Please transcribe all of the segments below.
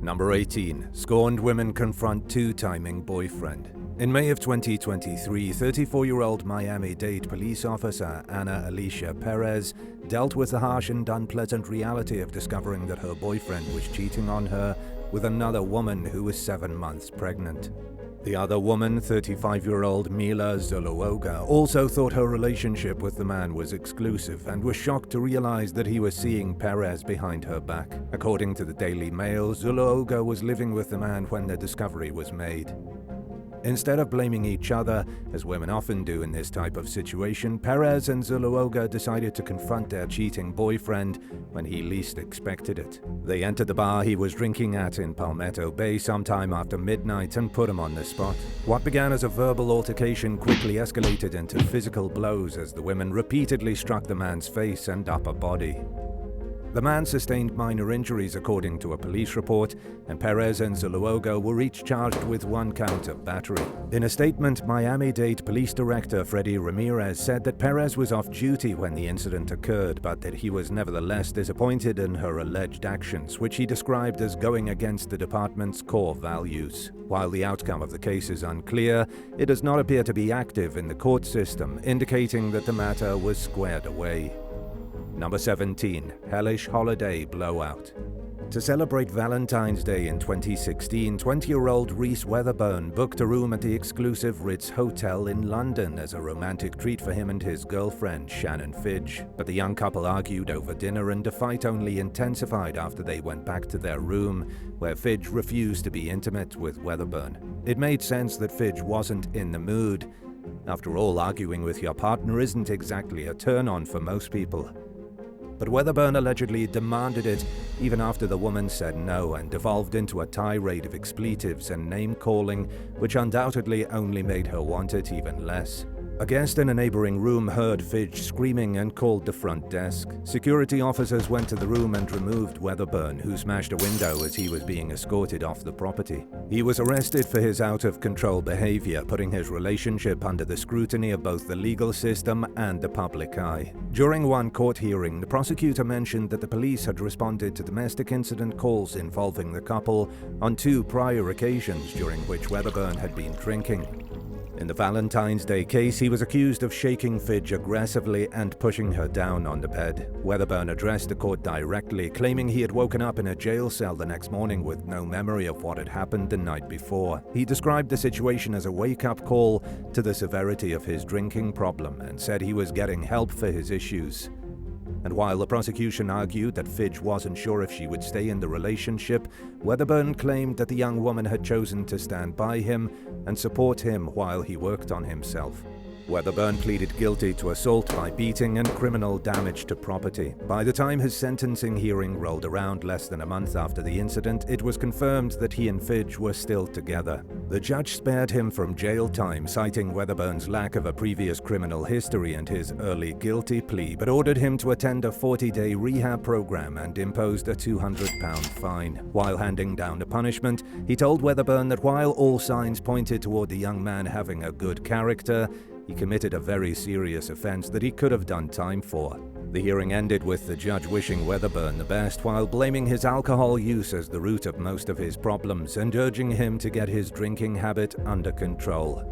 Number 18. Scorned women confront two-timing boyfriend. In May of 2023, 34-year-old Miami-Dade police officer Ana Alicia Perez dealt with the harsh and unpleasant reality of discovering that her boyfriend was cheating on her with another woman who was 7 months pregnant. The other woman, 35-year-old Mila Zuluoga, also thought her relationship with the man was exclusive and was shocked to realize that he was seeing Perez behind her back. According to the Daily Mail, Zuluoga was living with the man when the discovery was made. Instead of blaming each other, as women often do in this type of situation, Perez and Zuluoga decided to confront their cheating boyfriend when he least expected it. They entered the bar he was drinking at in Palmetto Bay sometime after midnight and put him on the spot. What began as a verbal altercation quickly escalated into physical blows as the women repeatedly struck the man's face and upper body. The man sustained minor injuries according to a police report, and Perez and Zuluoga were each charged with 1 count of battery. In a statement, Miami-Dade Police Director Freddie Ramirez said that Perez was off duty when the incident occurred, but that he was nevertheless disappointed in her alleged actions, which he described as going against the department's core values. While the outcome of the case is unclear, it does not appear to be active in the court system, indicating that the matter was squared away. Number 17. Hellish holiday blowout. To celebrate Valentine's Day in 2016, 20-year-old Reese Weatherburn booked a room at the exclusive Ritz Hotel in London as a romantic treat for him and his girlfriend, Shannon Fidge. But the young couple argued over dinner, and the fight only intensified after they went back to their room, where Fidge refused to be intimate with Weatherburn. It made sense that Fidge wasn't in the mood. After all, arguing with your partner isn't exactly a turn-on for most people. But Weatherburn allegedly demanded it, even after the woman said no, and devolved into a tirade of expletives and name-calling, which undoubtedly only made her want it even less. A guest in a neighboring room heard Fidge screaming and called the front desk. Security officers went to the room and removed Weatherburn, who smashed a window as he was being escorted off the property. He was arrested for his out-of-control behavior, putting his relationship under the scrutiny of both the legal system and the public eye. During one court hearing, the prosecutor mentioned that the police had responded to domestic incident calls involving the couple on 2 prior occasions during which Weatherburn had been drinking. In the Valentine's Day case, he was accused of shaking Fidge aggressively and pushing her down on the bed. Weatherburn addressed the court directly, claiming he had woken up in a jail cell the next morning with no memory of what had happened the night before. He described the situation as a wake-up call to the severity of his drinking problem and said he was getting help for his issues. And while the prosecution argued that Fidge wasn't sure if she would stay in the relationship, Weatherburn claimed that the young woman had chosen to stand by him and support him while he worked on himself. Weatherburn pleaded guilty to assault by beating and criminal damage to property. By the time his sentencing hearing rolled around less than a month after the incident, it was confirmed that he and Fidge were still together. The judge spared him from jail time, citing Weatherburn's lack of a previous criminal history and his early guilty plea, but ordered him to attend a 40-day rehab program and imposed a £200 fine. While handing down the punishment, he told Weatherburn that while all signs pointed toward the young man having a good character, he committed a very serious offense that he could have done time for. The hearing ended with the judge wishing Weatherburn the best while blaming his alcohol use as the root of most of his problems and urging him to get his drinking habit under control.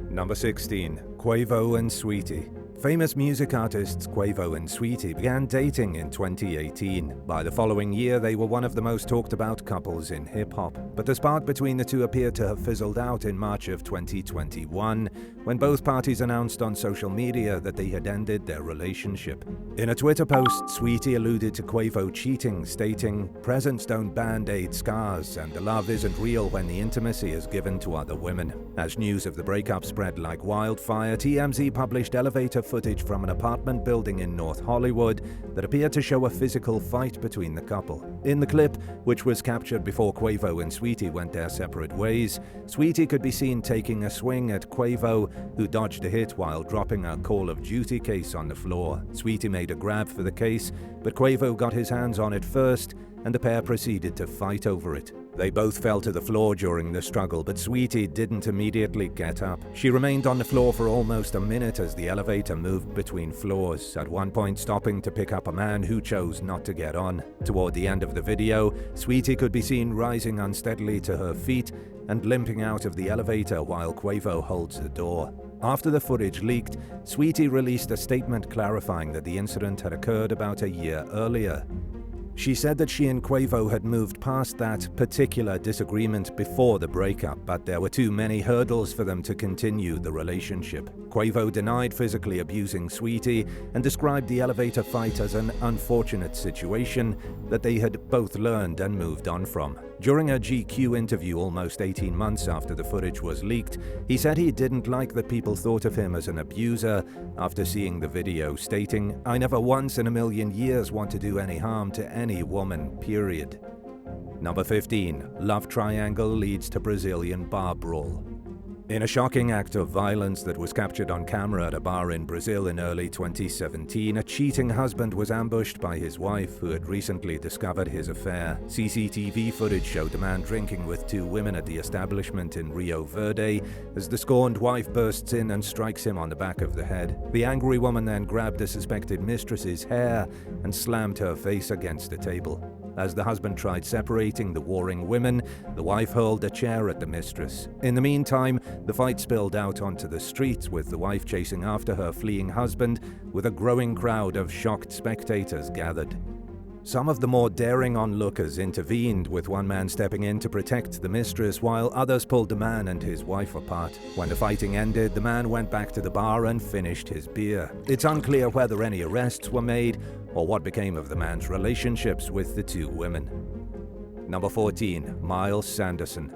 Number 16. Quavo and Sweetie. Famous music artists Quavo and Sweetie began dating in 2018. By the following year, they were one of the most talked about couples in hip-hop. But the spark between the two appeared to have fizzled out in March of 2021, when both parties announced on social media that they had ended their relationship. In a Twitter post, Sweetie alluded to Quavo cheating, stating, "Presents don't band-aid scars, and the love isn't real when the intimacy is given to other women." As news of the breakup spread like wildfire, TMZ published elevator footage from an apartment building in North Hollywood that appeared to show a physical fight between the couple. In the clip, which was captured before Quavo and Sweetie went their separate ways, Sweetie could be seen taking a swing at Quavo, who dodged a hit while dropping a Call of Duty case on the floor. Sweetie made a grab for the case, but Quavo got his hands on it first and the pair proceeded to fight over it. They both fell to the floor during the struggle, but Sweetie didn't immediately get up. She remained on the floor for almost a minute as the elevator moved between floors, at one point stopping to pick up a man who chose not to get on. Toward the end of the video, Sweetie could be seen rising unsteadily to her feet and limping out of the elevator while Quavo holds the door. After the footage leaked, Sweetie released a statement clarifying that the incident had occurred about a year earlier. She said that she and Quavo had moved past that particular disagreement before the breakup, but there were too many hurdles for them to continue the relationship. Quavo denied physically abusing Sweetie and described the elevator fight as an unfortunate situation that they had both learned and moved on from. During a GQ interview almost 18 months after the footage was leaked, he said he didn't like that people thought of him as an abuser after seeing the video, stating, "I never once in a million years want to do any harm to any woman, period." Number 15. Love triangle leads to Brazilian bar brawl. In a shocking act of violence that was captured on camera at a bar in Brazil in early 2017, a cheating husband was ambushed by his wife, who had recently discovered his affair. CCTV footage showed a man drinking with two women at the establishment in Rio Verde as the scorned wife bursts in and strikes him on the back of the head. The angry woman then grabbed the suspected mistress's hair and slammed her face against the table. As the husband tried separating the warring women, the wife hurled a chair at the mistress. In the meantime, the fight spilled out onto the streets, with the wife chasing after her fleeing husband, with a growing crowd of shocked spectators gathered. Some of the more daring onlookers intervened, with one man stepping in to protect the mistress, while others pulled the man and his wife apart. When the fighting ended, the man went back to the bar and finished his beer. It's unclear whether any arrests were made or what became of the man's relationships with the two women. Number 14. Miles Sanderson.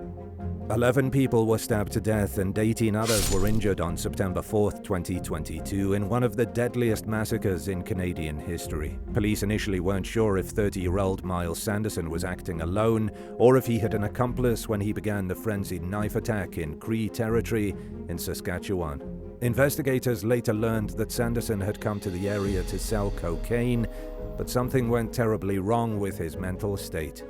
11 people were stabbed to death and 18 others were injured on September 4th, 2022 in one of the deadliest massacres in Canadian history. Police initially weren't sure if 30-year-old Miles Sanderson was acting alone or if he had an accomplice when he began the frenzied knife attack in Cree territory in Saskatchewan. Investigators later learned that Sanderson had come to the area to sell cocaine, but something went terribly wrong with his mental state.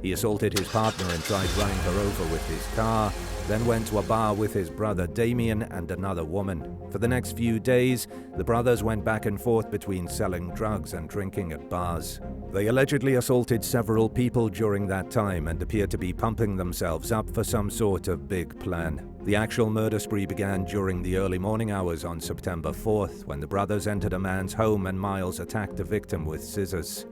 He assaulted his partner and tried running her over with his car, then went to a bar with his brother Damien and another woman. For the next few days, the brothers went back and forth between selling drugs and drinking at bars. They allegedly assaulted several people during that time and appeared to be pumping themselves up for some sort of big plan. The actual murder spree began during the early morning hours on September 4th, when the brothers entered a man's home and Miles attacked the victim with scissors.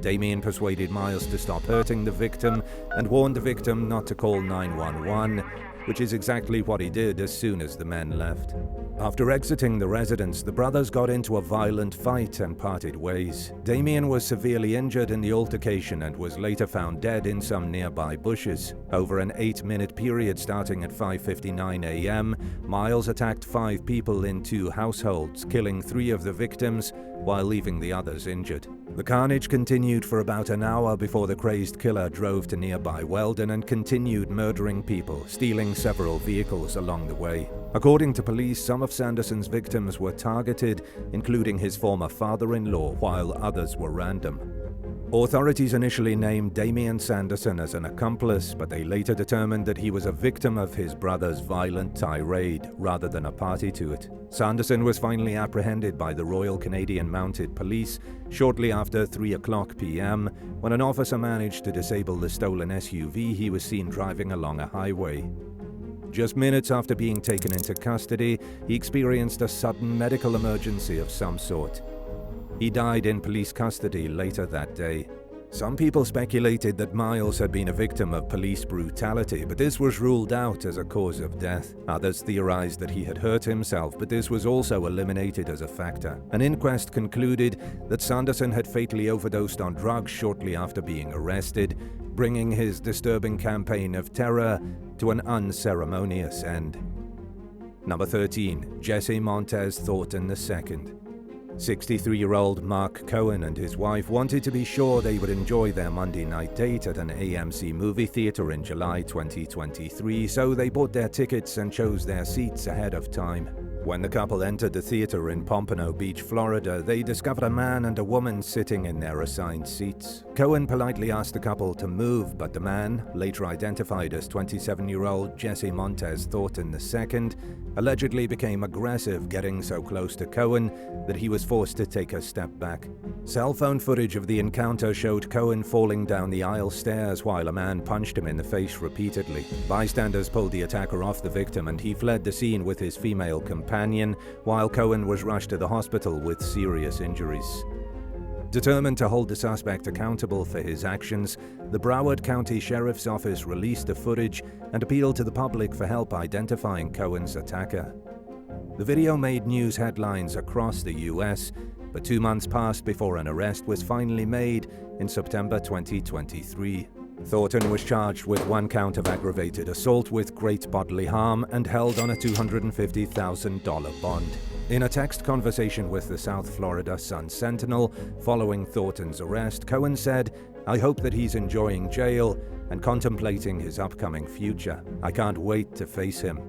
Damien persuaded Miles to stop hurting the victim and warned the victim not to call 911, which is exactly what he did as soon as the men left. After exiting the residence, the brothers got into a violent fight and parted ways. Damien was severely injured in the altercation and was later found dead in some nearby bushes. Over an 8-minute period starting at 5:59 a.m., Miles attacked 5 people in 2 households, killing 3 of the victims while leaving the others injured. The carnage continued for about an hour before the crazed killer drove to nearby Weldon and continued murdering people, stealing several vehicles along the way. According to police, some of Sanderson's victims were targeted, including his former father-in-law, while others were random. Authorities initially named Damien Sanderson as an accomplice, but they later determined that he was a victim of his brother's violent tirade rather than a party to it. Sanderson was finally apprehended by the Royal Canadian Mounted Police shortly after 3:00 p.m. when an officer managed to disable the stolen SUV he was seen driving along a highway. Just minutes after being taken into custody, he experienced a sudden medical emergency of some sort. He died in police custody later that day. Some people speculated that Miles had been a victim of police brutality, but this was ruled out as a cause of death. Others theorized that he had hurt himself, but this was also eliminated as a factor. An inquest concluded that Sanderson had fatally overdosed on drugs shortly after being arrested, bringing his disturbing campaign of terror to an unceremonious end. Number 13. Jesse Montes Thornton II. 63-year-old Mark Cohen and his wife wanted to be sure they would enjoy their Monday night date at an AMC movie theater in July 2023, so they bought their tickets and chose their seats ahead of time. When the couple entered the theater in Pompano Beach, Florida, they discovered a man and a woman sitting in their assigned seats. Cohen politely asked the couple to move, but the man, later identified as 27-year-old Jesse Montes Thornton II, allegedly became aggressive, getting so close to Cohen that he was forced to take a step back. Cell phone footage of the encounter showed Cohen falling down the aisle stairs while a man punched him in the face repeatedly. Bystanders pulled the attacker off the victim and he fled the scene with his female companion, while Cohen was rushed to the hospital with serious injuries. Determined to hold the suspect accountable for his actions, the Broward County Sheriff's Office released the footage and appealed to the public for help identifying Cohen's attacker. The video made news headlines across the U.S., but 2 months passed before an arrest was finally made in September 2023. Thornton was charged with 1 count of aggravated assault with great bodily harm and held on a $250,000 bond. In a text conversation with the South Florida Sun-Sentinel following Thornton's arrest, Cohen said, "I hope that he's enjoying jail and contemplating his upcoming future. I can't wait to face him."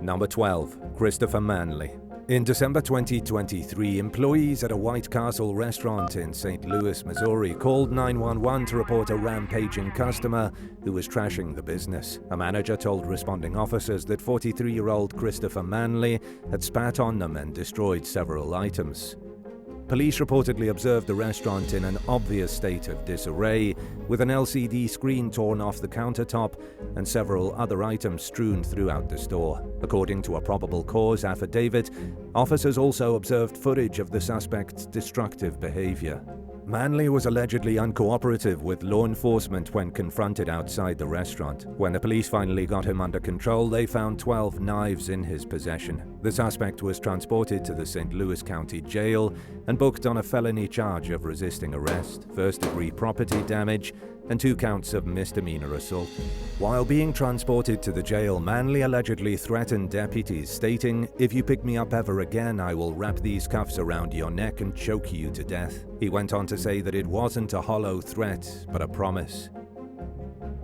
Number 12. Christopher Manley. In December 2023, employees at a White Castle restaurant in St. Louis, Missouri, called 911 to report a rampaging customer who was trashing the business. A manager told responding officers that 43-year-old Christopher Manley had spat on them and destroyed several items. Police reportedly observed the restaurant in an obvious state of disarray, with an LCD screen torn off the countertop and several other items strewn throughout the store. According to a probable cause affidavit, officers also observed footage of the suspect's destructive behavior. Manley was allegedly uncooperative with law enforcement when confronted outside the restaurant. When the police finally got him under control, they found 12 knives in his possession. The suspect was transported to the St. Louis County Jail and booked on a felony charge of resisting arrest, first-degree property damage, and 2 counts of misdemeanor assault. While being transported to the jail, Manley allegedly threatened deputies, stating, "If you pick me up ever again, I will wrap these cuffs around your neck and choke you to death." He went on to say that it wasn't a hollow threat, but a promise.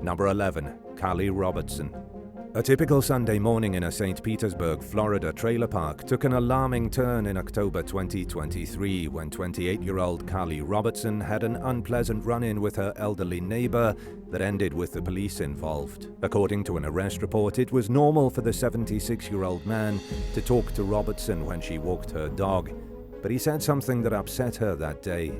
Number 11. Carly Robertson. A typical Sunday morning in a St. Petersburg, Florida trailer park took an alarming turn in October 2023 when 28-year-old Carly Robertson had an unpleasant run-in with her elderly neighbor that ended with the police involved. According to an arrest report, it was normal for the 76-year-old man to talk to Robertson when she walked her dog, but he said something that upset her that day.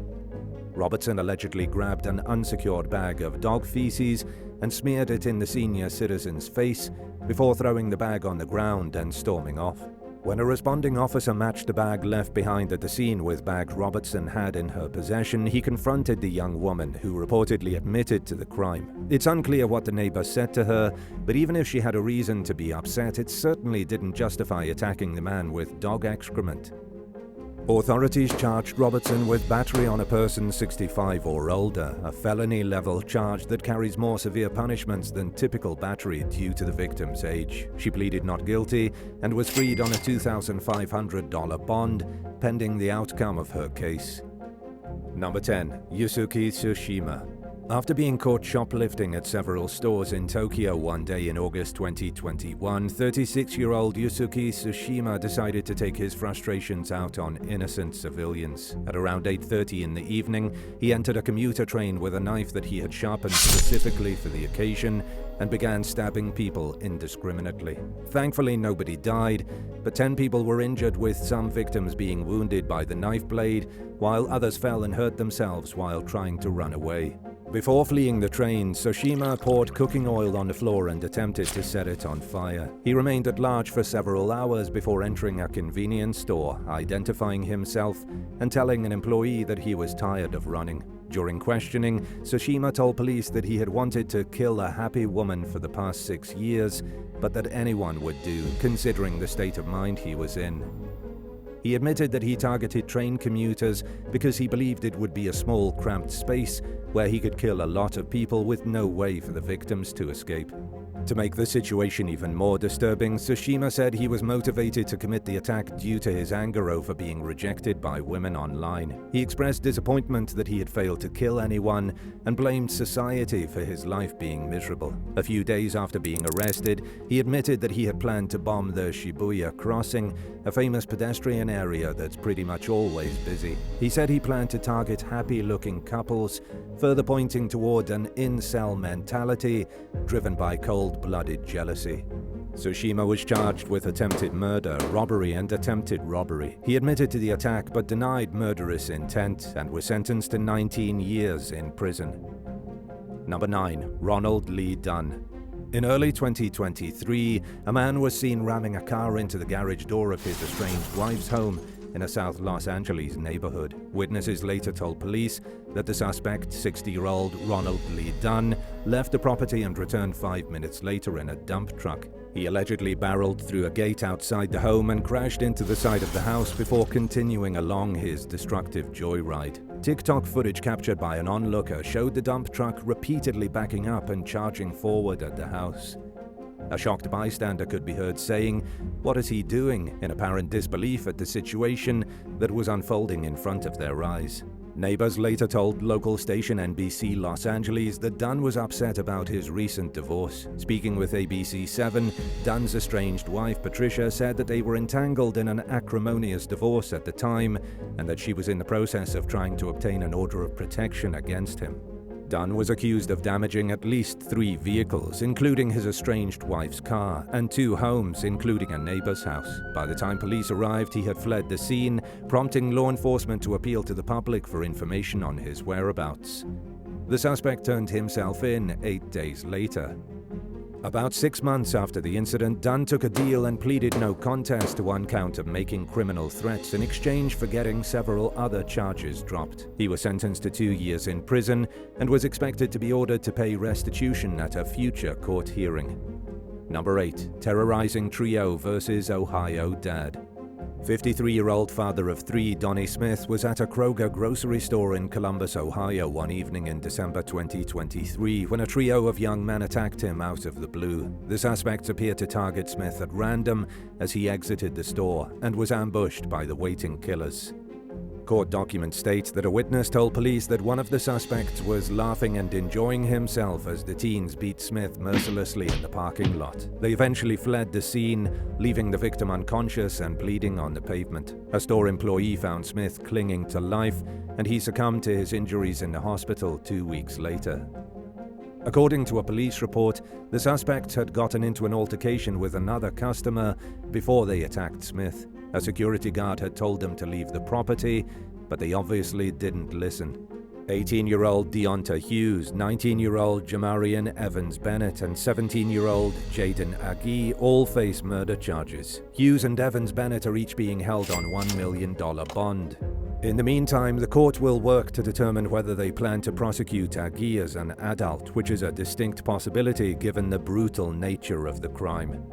Robertson allegedly grabbed an unsecured bag of dog feces and smeared it in the senior citizen's face before throwing the bag on the ground and storming off. When a responding officer matched the bag left behind at the scene with bags Robertson had in her possession, he confronted the young woman, who reportedly admitted to the crime. It's unclear what the neighbor said to her, but even if she had a reason to be upset, it certainly didn't justify attacking the man with dog excrement. Authorities charged Robertson with battery on a person 65 or older, a felony-level charge that carries more severe punishments than typical battery due to the victim's age. She pleaded not guilty and was freed on a $2,500 bond, pending the outcome of her case. Number 10. Yuki Suima. After being caught shoplifting at several stores in Tokyo one day in August 2021, 36-year-old Yuki Suima decided to take his frustrations out on innocent civilians. At around 8:30 in the evening, he entered a commuter train with a knife that he had sharpened specifically for the occasion and began stabbing people indiscriminately. Thankfully, nobody died, but 10 people were injured, with some victims being wounded by the knife blade, while others fell and hurt themselves while trying to run away. Before fleeing the train, Suima poured cooking oil on the floor and attempted to set it on fire. He remained at large for several hours before entering a convenience store, identifying himself and telling an employee that he was tired of running. During questioning, Suima told police that he had wanted to kill a happy woman for the past 6 years, but that anyone would do, considering the state of mind he was in. He admitted that he targeted train commuters because he believed it would be a small, cramped space where he could kill a lot of people with no way for the victims to escape. To make the situation even more disturbing, Suima said he was motivated to commit the attack due to his anger over being rejected by women online. He expressed disappointment that he had failed to kill anyone and blamed society for his life being miserable. A few days after being arrested, he admitted that he had planned to bomb the Shibuya crossing, a famous pedestrian area that's pretty much always busy. He said he planned to target happy-looking couples, further pointing toward an incel mentality driven by cold-blooded jealousy. Suima was charged with attempted murder, robbery, and attempted robbery. He admitted to the attack but denied murderous intent and was sentenced to 19 years in prison. Number 9. Ronald Lee Dunn. In early 2023, a man was seen ramming a car into the garage door of his estranged wife's home in a South Los Angeles neighborhood. Witnesses later told police that the suspect, 60-year-old Ronald Lee Dunn, left the property and returned 5 minutes later in a dump truck. He allegedly barreled through a gate outside the home and crashed into the side of the house before continuing along his destructive joyride. TikTok footage captured by an onlooker showed the dump truck repeatedly backing up and charging forward at the house. A shocked bystander could be heard saying, "What is he doing?" in apparent disbelief at the situation that was unfolding in front of their eyes. Neighbors later told local station NBC Los Angeles that Dunn was upset about his recent divorce. Speaking with ABC7, Dunn's estranged wife Patricia said that they were entangled in an acrimonious divorce at the time and that she was in the process of trying to obtain an order of protection against him. Dunn was accused of damaging at least 3 vehicles, including his estranged wife's car, and 2 homes, including a neighbor's house. By the time police arrived, he had fled the scene, prompting law enforcement to appeal to the public for information on his whereabouts. The suspect turned himself in 8 days later. About 6 months after the incident, Dunn took a deal and pleaded no contest to one count of making criminal threats in exchange for getting several other charges dropped. He was sentenced to 2 years in prison and was expected to be ordered to pay restitution at a future court hearing. Number 8. Terrorizing Trio vs. Ohio Dad. 53-year-old father of 3 Donnie Smith was at a Kroger grocery store in Columbus, Ohio one evening in December 2023 when a trio of young men attacked him out of the blue. The suspects appeared to target Smith at random as he exited the store and was ambushed by the waiting killers. Court documents state that a witness told police that one of the suspects was laughing and enjoying himself as the teens beat Smith mercilessly in the parking lot. They eventually fled the scene, leaving the victim unconscious and bleeding on the pavement. A store employee found Smith clinging to life, and he succumbed to his injuries in the hospital 2 weeks later. According to a police report, the suspects had gotten into an altercation with another customer before they attacked Smith. A security guard had told them to leave the property, but they obviously didn't listen. 18-year-old Deonta Hughes, 19-year-old Jamarian Evans Bennett, and 17-year-old Jaden Agee all face murder charges. Hughes and Evans Bennett are each being held on $1 million bond. In the meantime, the court will work to determine whether they plan to prosecute Agee as an adult, which is a distinct possibility given the brutal nature of the crime.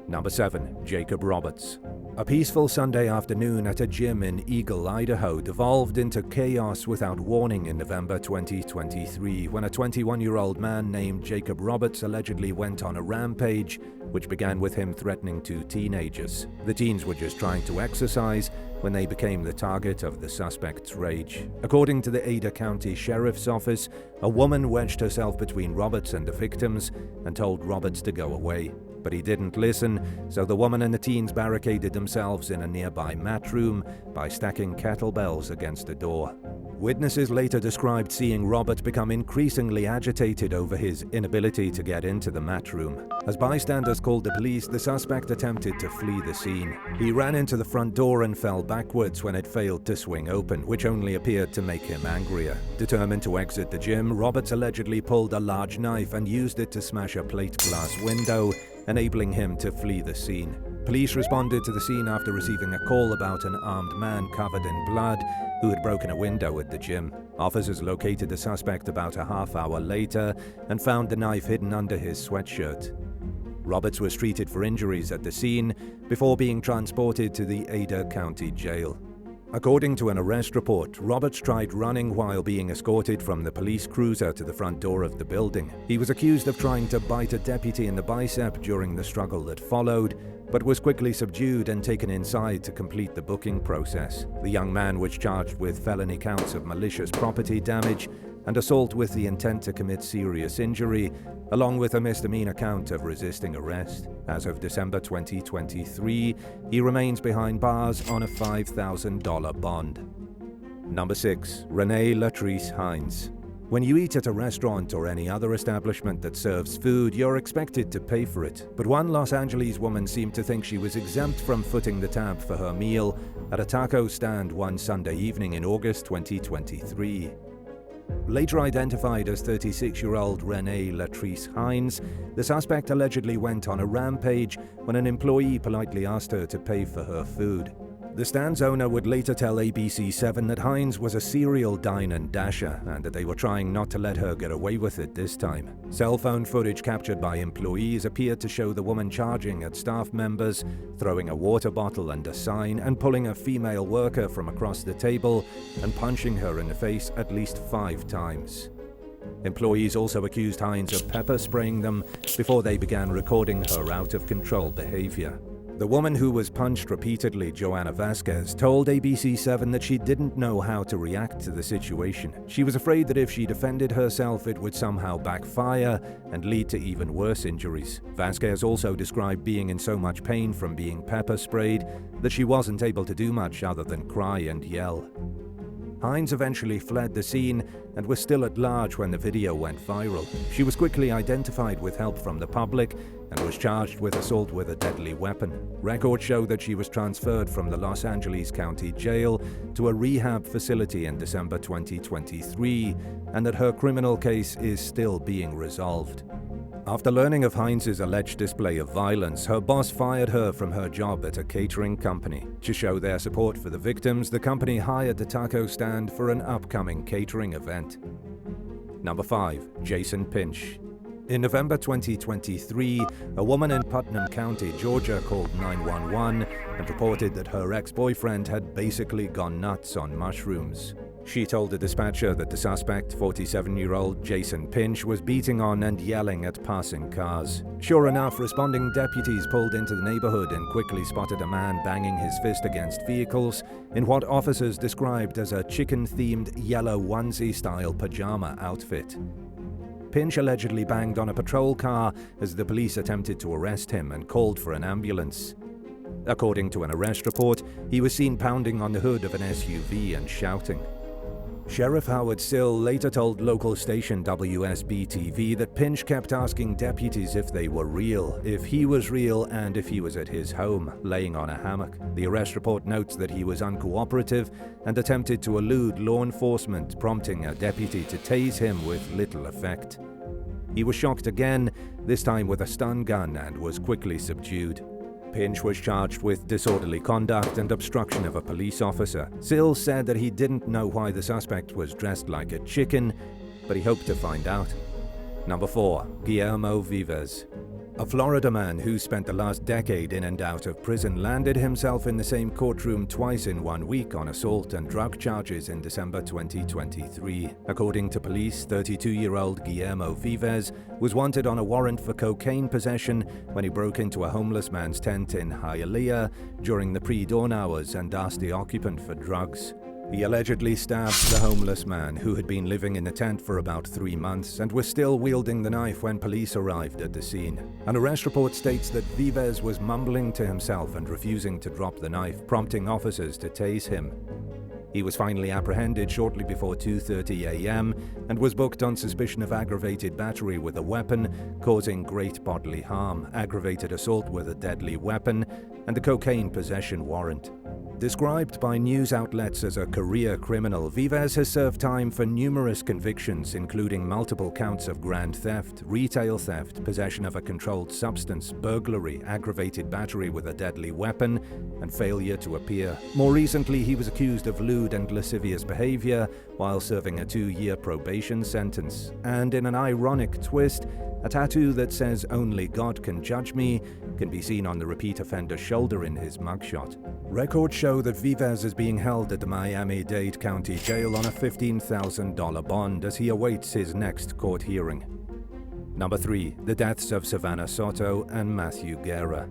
Number 7. Jacob Roberts. A peaceful Sunday afternoon at a gym in Eagle, Idaho devolved into chaos without warning in November 2023 when a 21-year-old man named Jacob Roberts allegedly went on a rampage, which began with him threatening 2 teenagers. The teens were just trying to exercise when they became the target of the suspect's rage. According to the Ada County Sheriff's Office, a woman wedged herself between Roberts and the victims and told Roberts to go away. But he didn't listen, so the woman and the teens barricaded themselves in a nearby mat room by stacking kettlebells against a door. Witnesses later described seeing Robert become increasingly agitated over his inability to get into the mat room. As bystanders called the police, the suspect attempted to flee the scene. He ran into the front door and fell backwards when it failed to swing open, which only appeared to make him angrier. Determined to exit the gym, Roberts allegedly pulled a large knife and used it to smash a plate glass window, enabling him to flee the scene. Police responded to the scene after receiving a call about an armed man covered in blood who had broken a window at the gym. Officers located the suspect about a half hour later and found the knife hidden under his sweatshirt. Roberts was treated for injuries at the scene before being transported to the Ada County Jail. According to an arrest report, Roberts tried running while being escorted from the police cruiser to the front door of the building. He was accused of trying to bite a deputy in the bicep during the struggle that followed, but was quickly subdued and taken inside to complete the booking process. The young man was charged with felony counts of malicious property damage and assault with the intent to commit serious injury, along with a misdemeanor count of resisting arrest. As of December 2023, he remains behind bars on a $5,000 bond. Number 6. Renee Latrice Hines. When you eat at a restaurant or any other establishment that serves food, you're expected to pay for it. But one Los Angeles woman seemed to think she was exempt from footing the tab for her meal at a taco stand one Sunday evening in August 2023. Later identified as 36-year-old Renee Latrice Hines, the suspect allegedly went on a rampage when an employee politely asked her to pay for her food. The stand's owner would later tell ABC7 that Hines was a serial dine and dasher and that they were trying not to let her get away with it this time. Cell phone footage captured by employees appeared to show the woman charging at staff members, throwing a water bottle and a sign, and pulling a female worker from across the table and punching her in the face at least 5 times. Employees also accused Hines of pepper spraying them before they began recording her out-of-control behavior. The woman who was punched repeatedly, Joanna Vasquez, told ABC7 that she didn't know how to react to the situation. She was afraid that if she defended herself, it would somehow backfire and lead to even worse injuries. Vasquez also described being in so much pain from being pepper sprayed that she wasn't able to do much other than cry and yell. Hines eventually fled the scene and was still at large when the video went viral. She was quickly identified with help from the public and was charged with assault with a deadly weapon. Records show that she was transferred from the Los Angeles County Jail to a rehab facility in December 2023, and that her criminal case is still being resolved. After learning of Hines's alleged display of violence, her boss fired her from her job at a catering company. To show their support for the victims, the company hired the taco stand for an upcoming catering event. Number 5. Jason Pinch. In November 2023, a woman in Putnam County, Georgia called 911 and reported that her ex-boyfriend had basically gone nuts on mushrooms. She told the dispatcher that the suspect, 47-year-old Jason Pinch, was beating on and yelling at passing cars. Sure enough, responding deputies pulled into the neighborhood and quickly spotted a man banging his fist against vehicles in what officers described as a chicken-themed yellow onesie-style pajama outfit. Pinch allegedly banged on a patrol car as the police attempted to arrest him and called for an ambulance. According to an arrest report, he was seen pounding on the hood of an SUV and shouting. Sheriff Howard Sill later told local station WSB-TV that Pinch kept asking deputies if they were real, if he was real, and if he was at his home, laying on a hammock. The arrest report notes that he was uncooperative and attempted to elude law enforcement, prompting a deputy to tase him with little effect. He was shocked again, this time with a stun gun, and was quickly subdued. Pinch was charged with disorderly conduct and obstruction of a police officer. Sill said that he didn't know why the suspect was dressed like a chicken, but he hoped to find out. Number 4. Guillermo Vivas. A Florida man who spent the last decade in and out of prison landed himself in the same courtroom twice in 1 week on assault and drug charges in December 2023. According to police, 32-year-old Guillermo Vivas was wanted on a warrant for cocaine possession when he broke into a homeless man's tent in Hialeah during the pre-dawn hours and asked the occupant for drugs. He allegedly stabbed the homeless man, who had been living in the tent for about 3 months and was still wielding the knife when police arrived at the scene. An arrest report states that Vivas was mumbling to himself and refusing to drop the knife, prompting officers to tase him. He was finally apprehended shortly before 2:30 a.m. and was booked on suspicion of aggravated battery with a weapon causing great bodily harm, aggravated assault with a deadly weapon, and a cocaine possession warrant. Described by news outlets as a career criminal, Vivas has served time for numerous convictions, including multiple counts of grand theft, retail theft, possession of a controlled substance, burglary, aggravated battery with a deadly weapon, and failure to appear. More recently, he was accused of lewd and lascivious behavior while serving a 2-year probation sentence. And in an ironic twist, a tattoo that says "Only God can judge me" can be seen on the repeat offender's shoulder in his mugshot. Records show that Vivas is being held at the Miami-Dade County Jail on a $15,000 bond as he awaits his next court hearing. Number 3. The deaths of Savannah Sato and Matthew Gara.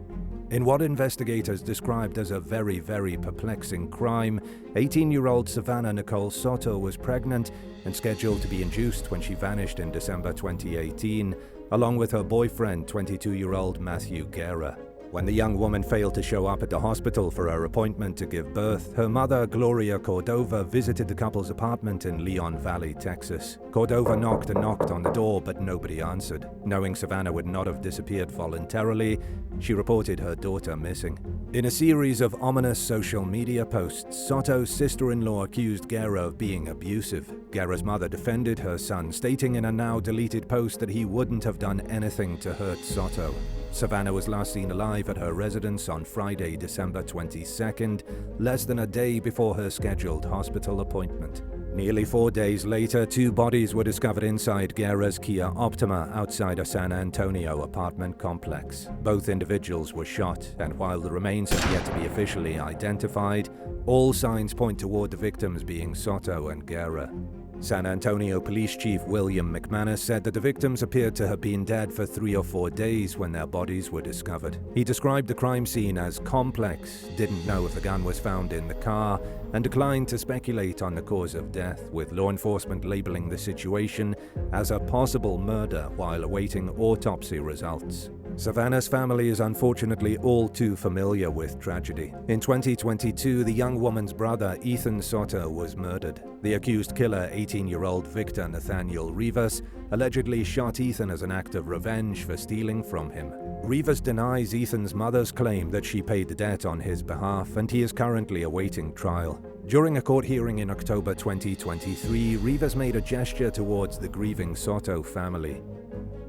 In what investigators described as a very, very perplexing crime, 18-year-old Savannah Nicole Sato was pregnant and scheduled to be induced when she vanished in December 2018, along with her boyfriend, 22-year-old Matthew Gara. When the young woman failed to show up at the hospital for her appointment to give birth, her mother, Gloria Cordova, visited the couple's apartment in Leon Valley, Texas. Cordova knocked and knocked on the door, but nobody answered. Knowing Savannah would not have disappeared voluntarily, she reported her daughter missing. In a series of ominous social media posts, Sato's sister-in-law accused Gara of being abusive. Gara's mother defended her son, stating in a now-deleted post that he wouldn't have done anything to hurt Sato. Savannah was last seen alive at her residence on Friday, December 22nd, less than a day before her scheduled hospital appointment. Nearly 4 days later, 2 bodies were discovered inside Gara's Kia Optima outside a San Antonio apartment complex. Both individuals were shot, and while the remains have yet to be officially identified, all signs point toward the victims being Sato and Gara. San Antonio Police Chief William McManus said that the victims appeared to have been dead for 3 or 4 days when their bodies were discovered. He described the crime scene as complex, didn't know if the gun was found in the car, and declined to speculate on the cause of death, with law enforcement labeling the situation as a possible murder while awaiting autopsy results. Savannah's family is unfortunately all too familiar with tragedy. In 2022, the young woman's brother, Ethan Sato, was murdered. The accused killer, 18-year-old Victor Nathaniel Rivas, allegedly shot Ethan as an act of revenge for stealing from him. Rivas denies Ethan's mother's claim that she paid the debt on his behalf, and he is currently awaiting trial. During a court hearing in October 2023, Rivas made a gesture towards the grieving Sato family.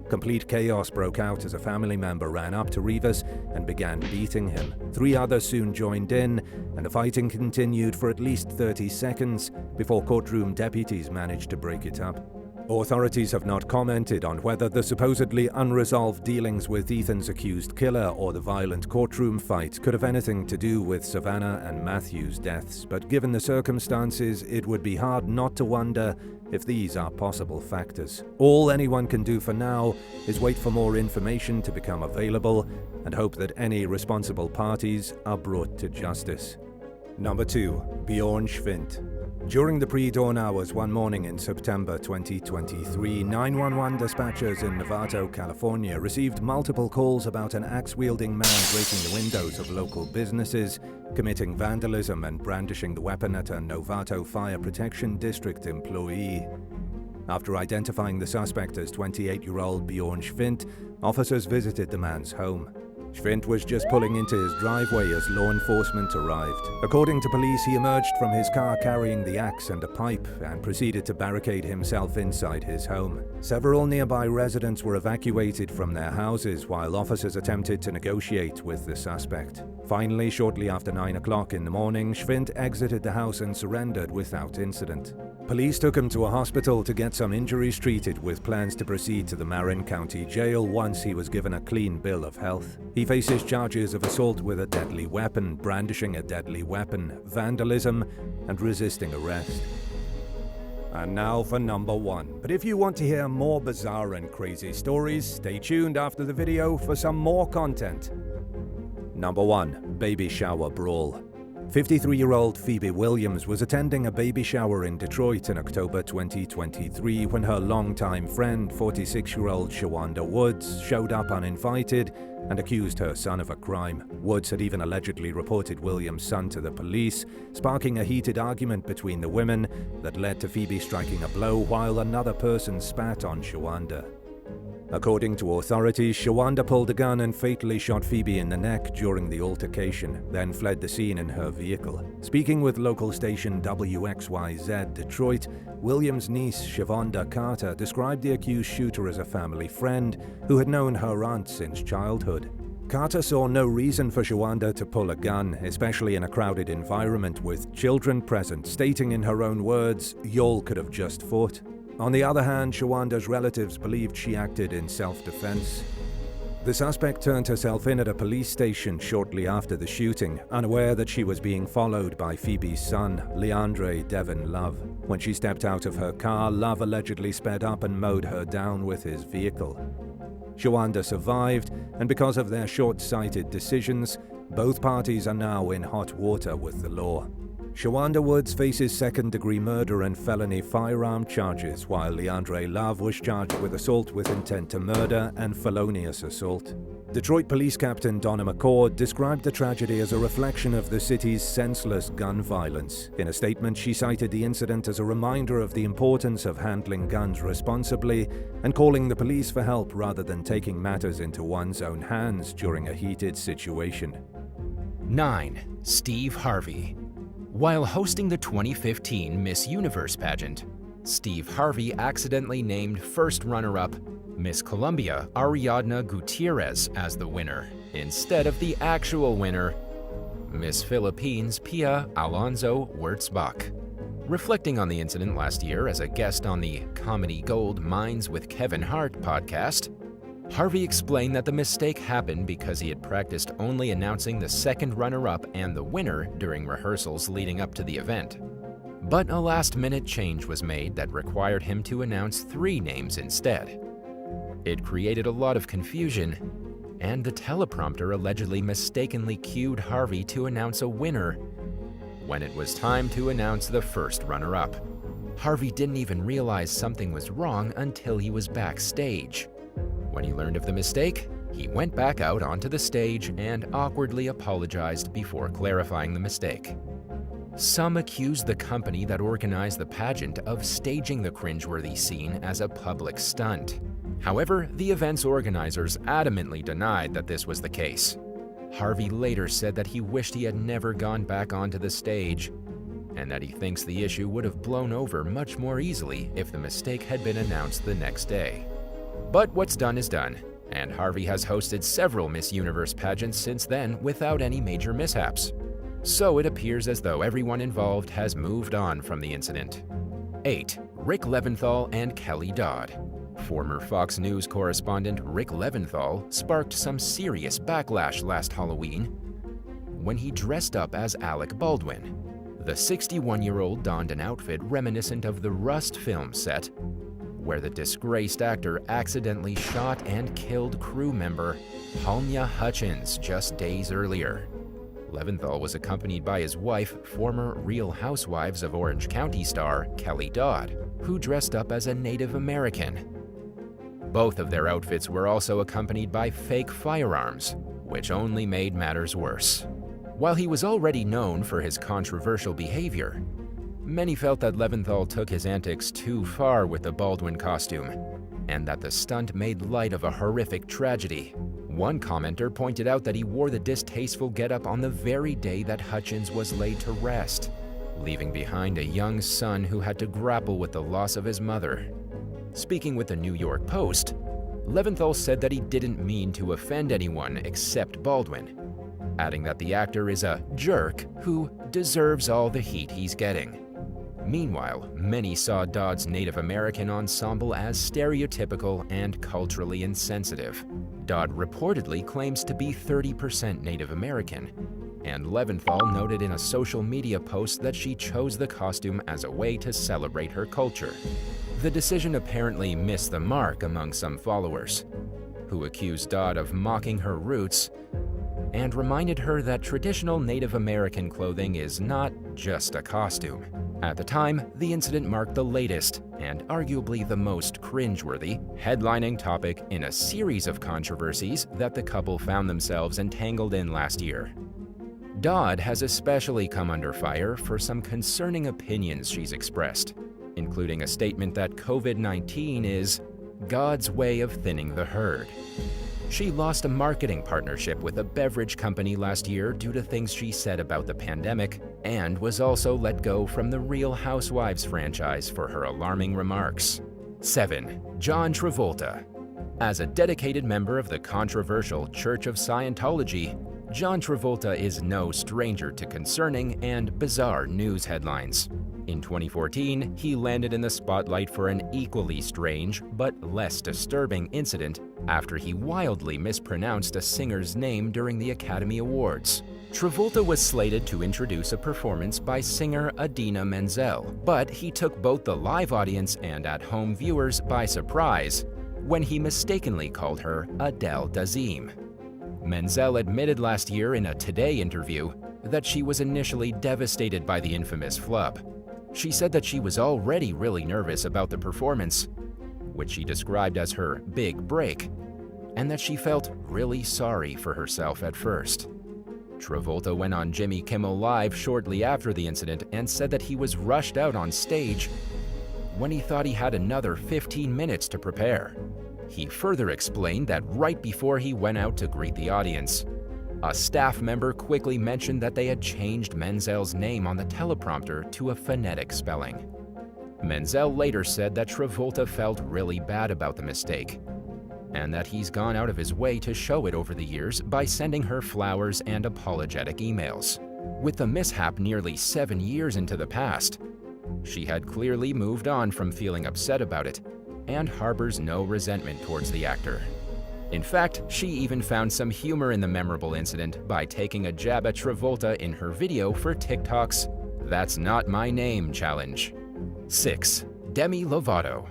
Complete chaos broke out as a family member ran up to Rivas and began beating him. 3 others soon joined in, and the fighting continued for at least 30 seconds before courtroom deputies managed to break it up. Authorities have not commented on whether the supposedly unresolved dealings with Ethan's accused killer or the violent courtroom fight could have anything to do with Savannah and Matthew's deaths, but given the circumstances, it would be hard not to wonder if these are possible factors. All anyone can do for now is wait for more information to become available and hope that any responsible parties are brought to justice. Number 2. Bjorn Schint. During the pre-dawn hours one morning in September 2023, 911 dispatchers in Novato, California received multiple calls about an axe-wielding man breaking the windows of local businesses, committing vandalism and brandishing the weapon at a Novato Fire Protection District employee. After identifying the suspect as 28-year-old Bjorn Schint, officers visited the man's home. Schint was just pulling into his driveway as law enforcement arrived. According to police, he emerged from his car carrying the axe and a pipe and proceeded to barricade himself inside his home. Several nearby residents were evacuated from their houses while officers attempted to negotiate with the suspect. Finally, shortly after 9 o'clock in the morning, Schint exited the house and surrendered without incident. Police took him to a hospital to get some injuries treated, with plans to proceed to the Marin County Jail once he was given a clean bill of health. He faces charges of assault with a deadly weapon, brandishing a deadly weapon, vandalism, and resisting arrest. And now for number 1. But if you want to hear more bizarre and crazy stories, stay tuned after the video for some more content. Number 1. Baby Shower Brawl. 53-year-old Phoebe Williams was attending a baby shower in Detroit in October 2023 when her longtime friend, 46-year-old Shawanda Woods, showed up uninvited and accused her son of a crime. Woods had even allegedly reported Williams' son to the police, sparking a heated argument between the women that led to Phoebe striking a blow while another person spat on Shawanda. According to authorities, Shawanda pulled a gun and fatally shot Phoebe in the neck during the altercation, then fled the scene in her vehicle. Speaking with local station WXYZ Detroit, Williams' niece, Shavonda Carter, described the accused shooter as a family friend who had known her aunt since childhood. Carter saw no reason for Shawanda to pull a gun, especially in a crowded environment with children present, stating in her own words, "Y'all could have just fought." On the other hand, Shawanda's relatives believed she acted in self-defense. The suspect turned herself in at a police station shortly after the shooting, unaware that she was being followed by Phoebe's son, Leandre Devin Love. When she stepped out of her car, Love allegedly sped up and mowed her down with his vehicle. Shawanda survived, and because of their short-sighted decisions, both parties are now in hot water with the law. Shawanda Woods faces second-degree murder and felony firearm charges, while Leandre Love was charged with assault with intent to murder and felonious assault. Detroit Police Captain Donna McCord described the tragedy as a reflection of the city's senseless gun violence. In a statement, she cited the incident as a reminder of the importance of handling guns responsibly and calling the police for help rather than taking matters into one's own hands during a heated situation. 9. Steve Harvey. While hosting the 2015 Miss Universe pageant, Steve Harvey accidentally named first runner-up Miss Colombia Ariadna Gutierrez as the winner, instead of the actual winner, Miss Philippines Pia Alonzo Wurtzbach. Reflecting on the incident last year as a guest on the Comedy Gold Minds with Kevin Hart podcast, Harvey explained that the mistake happened because he had practiced only announcing the second runner-up and the winner during rehearsals leading up to the event. But a last-minute change was made that required him to announce 3 names instead. It created a lot of confusion, and the teleprompter allegedly mistakenly cued Harvey to announce a winner when it was time to announce the first runner-up. Harvey didn't even realize something was wrong until he was backstage. When he learned of the mistake, he went back out onto the stage and awkwardly apologized before clarifying the mistake. Some accused the company that organized the pageant of staging the cringeworthy scene as a public stunt. However, the event's organizers adamantly denied that this was the case. Harvey later said that he wished he had never gone back onto the stage, and that he thinks the issue would have blown over much more easily if the mistake had been announced the next day. But what's done is done, and Harvey has hosted several Miss Universe pageants since then without any major mishaps. So it appears as though everyone involved has moved on from the incident. 8. Rick Leventhal and Kelly Dodd. Former Fox News correspondent Rick Leventhal sparked some serious backlash last Halloween when he dressed up as Alec Baldwin. The 61-year-old donned an outfit reminiscent of the Rust film set, where the disgraced actor accidentally shot and killed crew member Halnya Hutchins just days earlier. Leventhal was accompanied by his wife, former Real Housewives of Orange County star Kelly Dodd, who dressed up as a Native American. Both of their outfits were also accompanied by fake firearms, which only made matters worse. While he was already known for his controversial behavior, many felt that Leventhal took his antics too far with the Baldwin costume, and that the stunt made light of a horrific tragedy. One commenter pointed out that he wore the distasteful getup on the very day that Hutchins was laid to rest, leaving behind a young son who had to grapple with the loss of his mother. Speaking with the New York Post, Leventhal said that he didn't mean to offend anyone except Baldwin, adding that the actor is a jerk who deserves all the heat he's getting. Meanwhile, many saw Dodd's Native American ensemble as stereotypical and culturally insensitive. Dodd reportedly claims to be 30% Native American, and Leventhal noted in a social media post that she chose the costume as a way to celebrate her culture. The decision apparently missed the mark among some followers, who accused Dodd of mocking her roots and reminded her that traditional Native American clothing is not just a costume. At the time, the incident marked the latest, and arguably the most cringeworthy, headlining topic in a series of controversies that the couple found themselves entangled in last year. Dodd has especially come under fire for some concerning opinions she's expressed, including a statement that COVID-19 is God's way of thinning the herd. She lost a marketing partnership with a beverage company last year due to things she said about the pandemic, and was also let go from the Real Housewives franchise for her alarming remarks. 7. John Travolta. As a dedicated member of the controversial Church of Scientology, John Travolta is no stranger to concerning and bizarre news headlines. In 2014, he landed in the spotlight for an equally strange but less disturbing incident after he wildly mispronounced a singer's name during the Academy Awards. Travolta was slated to introduce a performance by singer Idina Menzel, but he took both the live audience and at-home viewers by surprise when he mistakenly called her Adele Dazeem. Menzel admitted last year in a Today interview that she was initially devastated by the infamous flub. She said that she was already really nervous about the performance, which she described as her big break, and that she felt really sorry for herself at first. Travolta went on Jimmy Kimmel Live shortly after the incident and said that he was rushed out on stage when he thought he had another 15 minutes to prepare. He further explained that right before he went out to greet the audience, a staff member quickly mentioned that they had changed Menzel's name on the teleprompter to a phonetic spelling. Menzel later said that Travolta felt really bad about the mistake, and that he's gone out of his way to show it over the years by sending her flowers and apologetic emails. With the mishap nearly 7 years into the past, she had clearly moved on from feeling upset about it and harbors no resentment towards the actor. In fact, she even found some humor in the memorable incident by taking a jab at Travolta in her video for TikTok's "That's Not My Name" challenge. 6. Demi Lovato.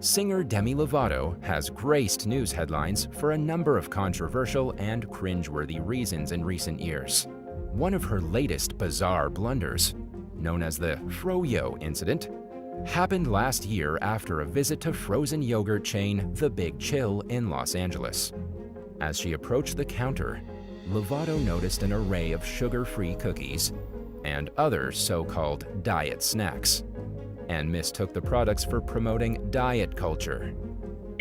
Singer Demi Lovato has graced news headlines for a number of controversial and cringeworthy reasons in recent years. One of her latest bizarre blunders, known as the Froyo incident, happened last year after a visit to frozen yogurt chain The Big Chill in Los Angeles. As she approached the counter, Lovato noticed an array of sugar-free cookies and other so-called diet snacks, and mistook the products for promoting diet culture.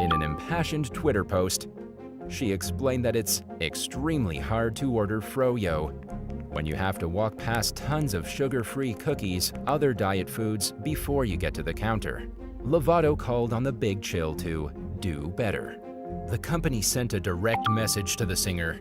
In an impassioned Twitter post, she explained that it's extremely hard to order Froyo when you have to walk past tons of sugar-free cookies, other diet foods, before you get to the counter. Lovato called on The Big Chill to do better. The company sent a direct message to the singer,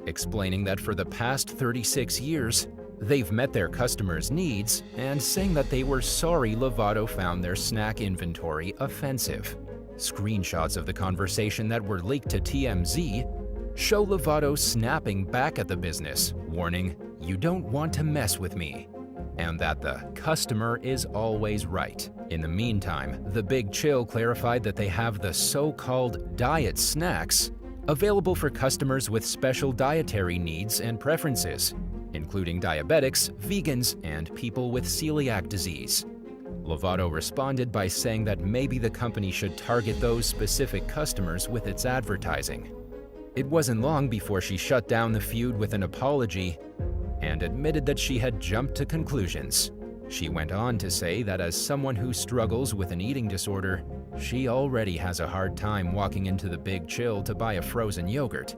explaining that for the past 36 years, they've met their customers' needs, and saying that they were sorry Lovato found their snack inventory offensive. Screenshots of the conversation that were leaked to TMZ show Lovato snapping back at the business, warning, "You don't want to mess with me," and that the customer is always right. In the meantime, The Big Chill clarified that they have the so-called diet snacks available for customers with special dietary needs and preferences, including diabetics, vegans, and people with celiac disease. Lovato responded by saying that maybe the company should target those specific customers with its advertising. It wasn't long before she shut down the feud with an apology and admitted that she had jumped to conclusions. She went on to say that as someone who struggles with an eating disorder, she already has a hard time walking into The Big Chill to buy a frozen yogurt,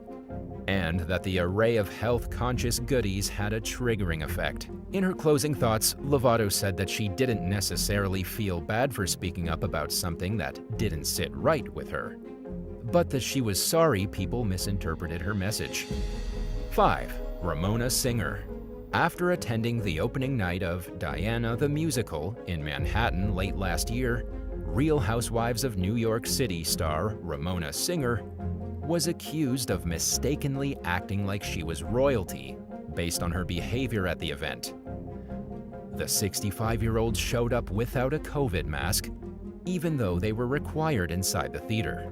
and that the array of health-conscious goodies had a triggering effect. In her closing thoughts, Lovato said that she didn't necessarily feel bad for speaking up about something that didn't sit right with her, but that she was sorry people misinterpreted her message. 5. Ramona Singer. After attending the opening night of Diana the Musical in Manhattan late last year, Real Housewives of New York City star Ramona Singer was accused of mistakenly acting like she was royalty based on her behavior at the event. The 65-year-old showed up without a COVID mask, even though they were required inside the theater.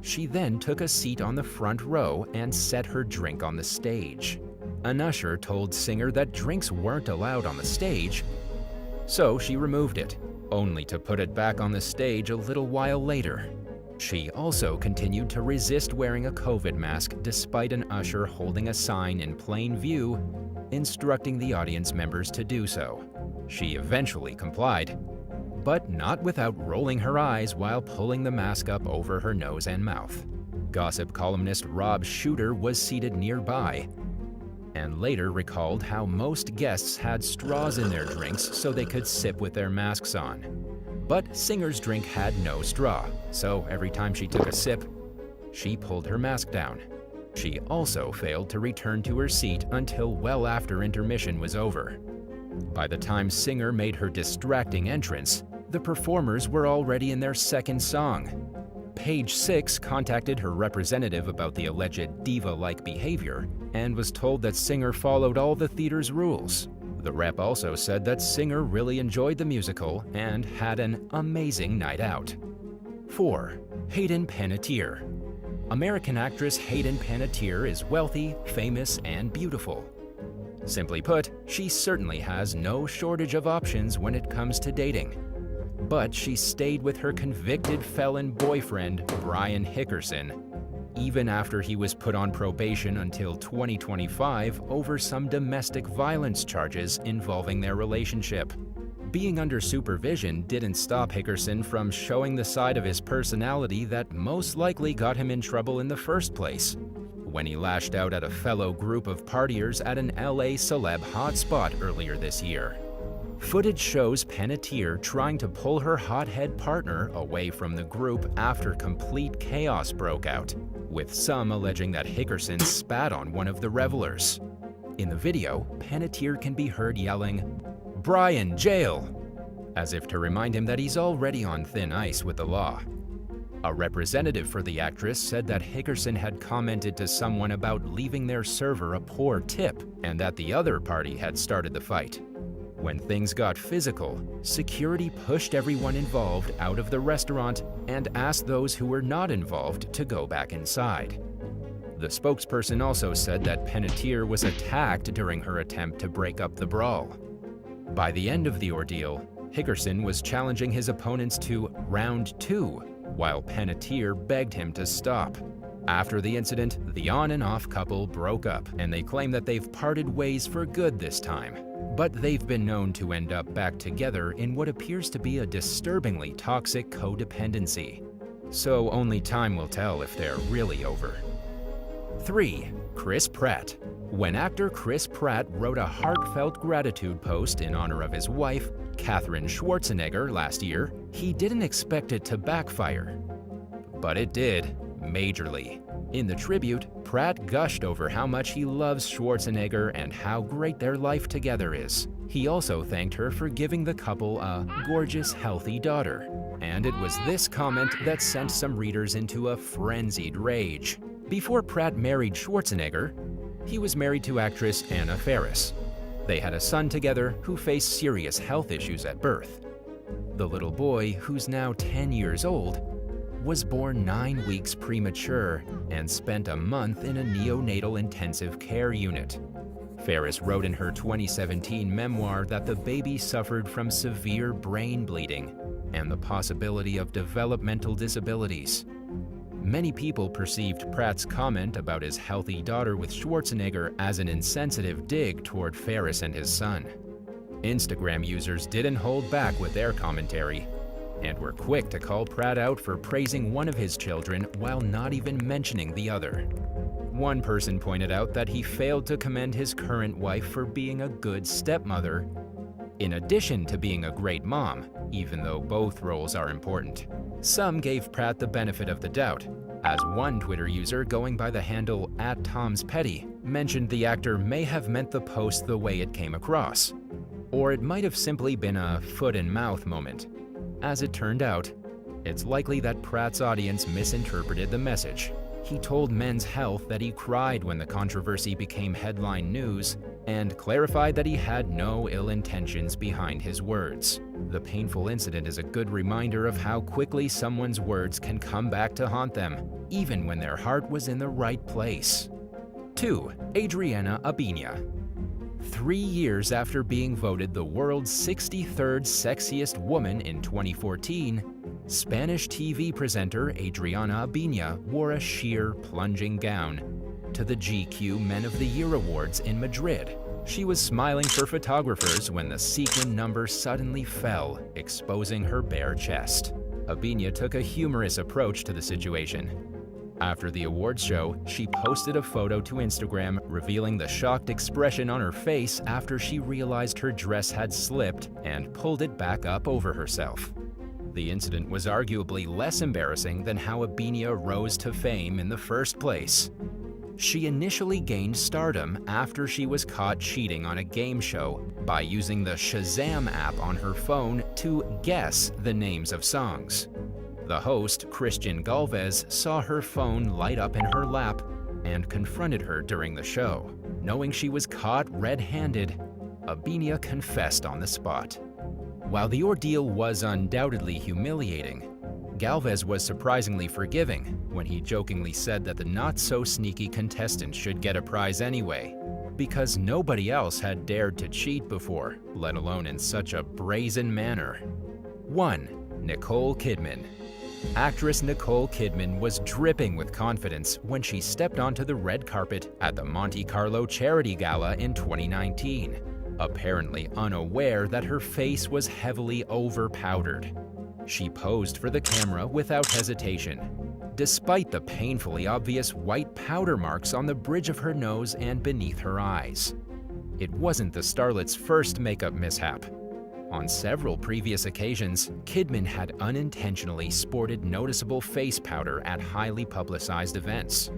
She then took a seat on the front row and set her drink on the stage. An usher told Singer that drinks weren't allowed on the stage, so she removed it, only to put it back on the stage a little while later. She also continued to resist wearing a COVID mask despite an usher holding a sign in plain view instructing the audience members to do so. She eventually complied, but not without rolling her eyes while pulling the mask up over her nose and mouth. Gossip columnist Rob Shooter was seated nearby and later recalled how most guests had straws in their drinks so they could sip with their masks on. But Singer's drink had no straw, so every time she took a sip, she pulled her mask down. She also failed to return to her seat until well after intermission was over. By the time Singer made her distracting entrance, the performers were already in their second song. Page Six contacted her representative about the alleged diva-like behavior and was told that Singer followed all the theater's rules. The rep also said that Singer really enjoyed the musical and had an amazing night out. 4. Hayden Pener. American actress Hayden Pener is wealthy, famous, and beautiful. Simply put, she certainly has no shortage of options when it comes to dating. But she stayed with her convicted felon boyfriend, Brian Hickerson, even after he was put on probation until 2025 over some domestic violence charges involving their relationship. Being under supervision didn't stop Hickerson from showing the side of his personality that most likely got him in trouble in the first place, when he lashed out at a fellow group of partiers at an LA celeb hotspot earlier this year. Footage shows Pener trying to pull her hothead partner away from the group after complete chaos broke out, with some alleging that Hickerson spat on one of the revelers. In the video, Pener can be heard yelling, "Brian, jail!" as if to remind him that he's already on thin ice with the law. A representative for the actress said that Hickerson had commented to someone about leaving their server a poor tip and that the other party had started the fight. When things got physical, security pushed everyone involved out of the restaurant and asked those who were not involved to go back inside. The spokesperson also said that Pener was attacked during her attempt to break up the brawl. By the end of the ordeal, Hickerson was challenging his opponents to round 2, while Pener begged him to stop. After the incident, the on and off couple broke up, and they claim that they've parted ways for good this time. But they've been known to end up back together in what appears to be a disturbingly toxic codependency. So only time will tell if they're really over. 3. Chris Pratt. When actor Chris Pratt wrote a heartfelt gratitude post in honor of his wife, Katherine Schwarzenegger, last year, he didn't expect it to backfire. But it did, majorly. In the tribute, Pratt gushed over how much he loves Schwarzenegger and how great their life together is. He also thanked her for giving the couple a gorgeous, healthy daughter. And it was this comment that sent some readers into a frenzied rage. Before Pratt married Schwarzenegger, he was married to actress Anna Faris. They had a son together who faced serious health issues at birth. The little boy, who's now 10 years old, was born 9 weeks premature and spent a month in a neonatal intensive care unit. Faris wrote in her 2017 memoir that the baby suffered from severe brain bleeding and the possibility of developmental disabilities. Many people perceived Pratt's comment about his healthy daughter with Schwarzenegger as an insensitive dig toward Faris and his son. Instagram users didn't hold back with their commentary and were quick to call Pratt out for praising one of his children while not even mentioning the other. One person pointed out that he failed to commend his current wife for being a good stepmother, in addition to being a great mom, even though both roles are important. Some gave Pratt the benefit of the doubt, as one Twitter user going by the handle @TomsPetty mentioned the actor may have meant the post the way it came across, or it might have simply been a foot and mouth moment. As it turned out, it's likely that Pratt's audience misinterpreted the message. He told Men's Health that he cried when the controversy became headline news and clarified that he had no ill intentions behind his words. The painful incident is a good reminder of how quickly someone's words can come back to haunt them, even when their heart was in the right place. 2. Adriana Ainia. 3 years after being voted the world's 63rd sexiest woman in 2014, Spanish TV presenter Adriana Ainia wore a sheer, plunging gown to the GQ Men of the Year Awards in Madrid. She was smiling for photographers when the sequin number suddenly fell, exposing her bare chest. Ainia took a humorous approach to the situation. After the awards show, she posted a photo to Instagram revealing the shocked expression on her face after she realized her dress had slipped and pulled it back up over herself. The incident was arguably less embarrassing than how Ainia rose to fame in the first place. She initially gained stardom after she was caught cheating on a game show by using the Shazam app on her phone to guess the names of songs. The host, Christian Galvez, saw her phone light up in her lap and confronted her during the show. Knowing she was caught red-handed, Ainia confessed on the spot. While the ordeal was undoubtedly humiliating, Galvez was surprisingly forgiving when he jokingly said that the not-so-sneaky contestant should get a prize anyway, because nobody else had dared to cheat before, let alone in such a brazen manner. 1. Nicole Kidman. Actress Nicole Kidman was dripping with confidence when she stepped onto the red carpet at the Monte Carlo Charity Gala in 2019, apparently unaware that her face was heavily over-powdered. She posed for the camera without hesitation, despite the painfully obvious white powder marks on the bridge of her nose and beneath her eyes. It wasn't the starlet's first makeup mishap. On several previous occasions, Kidman had unintentionally sported noticeable face powder at highly publicized events.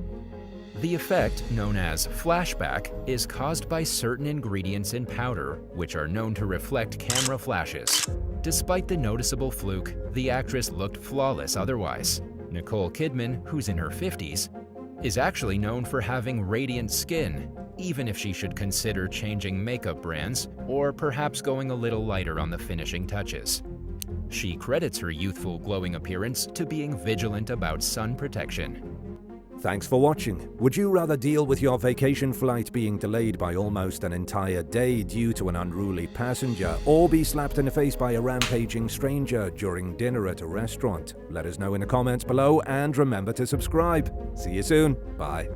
The effect, known as flashback, is caused by certain ingredients in powder, which are known to reflect camera flashes. Despite the noticeable fluke, the actress looked flawless otherwise. Nicole Kidman, who's in her 50s, is actually known for having radiant skin, even if she should consider changing makeup brands or perhaps going a little lighter on the finishing touches. She credits her youthful, glowing appearance to being vigilant about sun protection. Thanks for watching. Would you rather deal with your vacation flight being delayed by almost an entire day due to an unruly passenger, or be slapped in the face by a rampaging stranger during dinner at a restaurant? Let us know in the comments below, and remember to subscribe. See you soon. Bye.